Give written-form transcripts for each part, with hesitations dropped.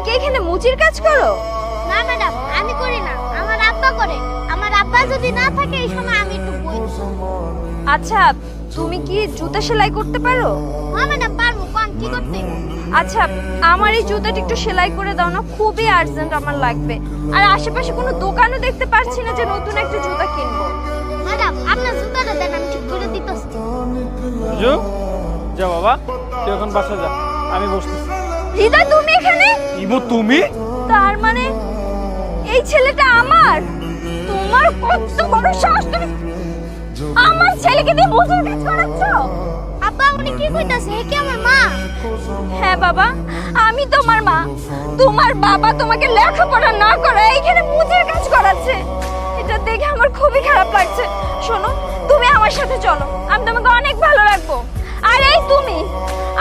কি এখানে মুচির কাজ করো? না ম্যাডাম, আমি করি না, আমার আব্বা করে। আমার আব্বা যদি না থাকে এই সময় আমি একটু বই। আচ্ছা, তুমি কি জুতা সেলাই করতে পারো? হ্যাঁ ম্যাডাম পারবো। কোন কি করতে? আচ্ছা, আমার এই জুতাটা একটু সেলাই করে দাও না, খুবই আর্জেন্ট আমার লাগবে। আর আশেপাশে কোনো দোকানও দেখতে পাচ্ছি না যে নতুন একটা জুতা কিনবো। ম্যাডাম আপনার জুতাটা দেন, আমি ঠিক করে দিতেছি। বুঝু যা বাবা, তুই এখন বাসা যা, আমি বসতেছি। হৃদয়, তুমি এখানে? ইমু তুমি? তার মানে এই ছেলেটা আমার? তোমার কত বড় সাহস, তুমি আমার ছেলেকে দিয়ে মুচির কাজ করাচ্ছো? আব্বা উনি কি কইতাছে? হে কি আমার মা? হ্যাঁ বাবা, আমি তোমার মা। তোমার বাবা তোমাকে লেখাপড়া না করে এইখানে মুচির কাজ করাচ্ছে। এটা দেখে আমার খুবই খারাপ লাগছে। শোনো, তুমি আমার সাথে চলো, আমি তোমাকে অনেক ভালো রাখবো। আর এই তুমি,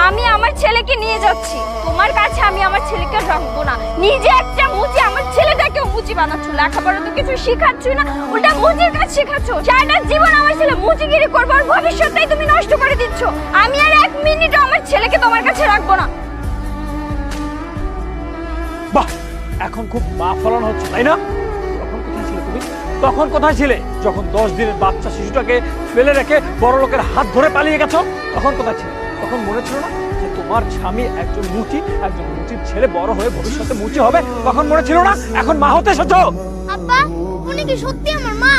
আমি আমার ছেলেকে নিয়ে যাচ্ছি। তোমার কাছে আমি আমার ছেলেকে রাখবো না। নিজে একটা মুচি, আমার ছেলেটাকেও মুচি বানাচ্ছ। লেখাপড়া তো কিছু শিখাচ্ছ না, উল্টা মুচির কাজ শেখাচ্ছ। সারাটা জীবন আমার ছেলে মুচিগিরি করবো, আর ভবিষ্যৎটাই তুমি নষ্ট করে দিচ্ছ। আমি আর এক মিনিটও আমার ছেলেকে তোমার কাছে রাখবো না। বাহ, এখন খুব মা ফলন হচ্ছে, তাই না? তখন কোথায় ছিলে তুমি? তখন কোথায় ছিলে যখন 10 দিনের বাচ্চা শিশুটাকে ফেলে রেখে বড় লোকের হাত ধরে পালিয়ে গেছো? তখন কোথায় ছিলে? তখন মনে ছিল না যে তোমার স্বামী একজন মুচির ছেলে বড় হয়ে ভবিষ্যতে মুচি হবে? তখন মনে ছিল না? এখন মা হতে এসেছো। আব্বা উনি কি সত্যি আমার মা?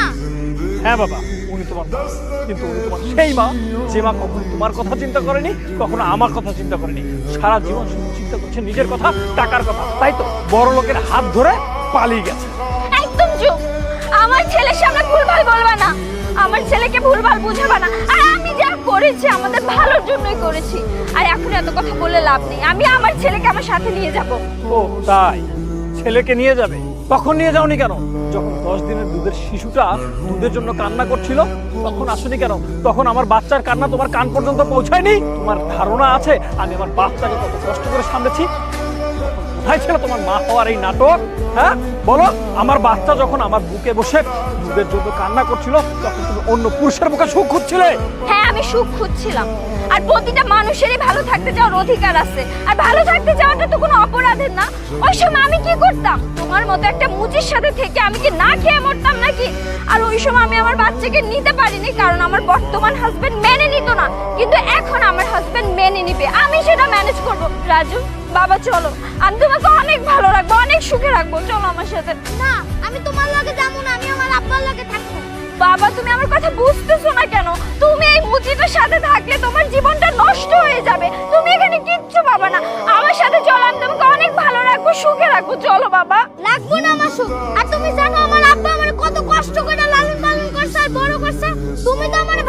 হ্যাঁ বাবা, উনি তোমার মা। কিন্তু উনি তোমার সেই মা যে মা কখনো তোমার কথা চিন্তা করেনি, কখনো আমার কথা চিন্তা করেনি। সারা জীবন শুধু চিন্তা করছে নিজের কথা, টাকার কথা। তাই তো বড় লোকের হাত ধরে পালিয়ে গেছে। একদম চুপ। আমার ছেলের সামনে ভুলভাল বলবা না, আমার ছেলেকে ভুলভাল বুঝাবা না। আর আমি যা করেছি আমাদের ভালোর জন্যই করেছি। আর এখন এত কথা বলে লাভ নেই। আমি আমার ছেলেকে আমার সাথে নিয়ে যাব। ও তাই, ছেলেকে নিয়ে যাবে? তখন নিয়ে যাওনি কেন? যখন 10 দিনের দুধের শিশুটা দুধের জন্য কান্না করছিল তখন আসনি কেন? তখন আমার বাচ্চার কান্না তোমার কান পর্যন্ত পৌঁছায়নি? তোমার ধারণা আছে আমি আমার বাচ্চাকে কত কষ্ট করে সামলেছি? কোথায় ছিল তোমার মা হওয়ার এই নাটক? হ্যাঁ বলো, আমার বাচ্চা যখন আমার বুকে বসে দুধের জন্য কান্না করছিল তখন তুমি অন্য পুরুষের মুখে সুখ খুঁজছিলে। হ্যাঁ, আমি সুখ খুঁজছিলাম। আর প্রতিটা মানুষেরই ভালো থাকতে চাওয়ার অধিকার আছে। আর ভালো থাকতে চাওয়াটা তো কোনো অপরাধের না। ওই সময় আমি কি করতাম? তোমার মতো একটা মুচির সাথে থেকে আমি কি না খেয়ে মরতাম নাকি? আর ওই সময় আমি আমার বাচ্চাকে নিতে পারিনি কারণ আমার বর্তমান হাজবেন্ড মেনে নিত না। কিন্তু এখন আমার হাজবেন্ড মেনে নিবে, আমি সেটা ম্যানেজ করব। রাজু বাবা চলো, আমি তোমাকে অনেক ভালো রাখবো, অনেক সুখে রাখবো। চলো আমার সাথে। না, আমি তোমার লগে যাবো না, আমি আমার আব্বার লগে থাকবো। বাবা তুমি আমার কথা বুঝতেছো না কেন? তুমি এই মুচিটার সাথে থাকলে তোমার জীবনটা নষ্ট হয়ে যাবে। তুমি এখানে কিচ্ছু পাবা না। আমার সাথে চলো, আমি তোমাকে অনেক ভালো রাখবো, সুখে রাখবো। চলো বাবা। লাগবো না আমার সুখ। আর তুমি জানো আমার আব্বা আমার কত কষ্ট করে লালন পালন করছে আর বড় করছে। তুমি তো আমার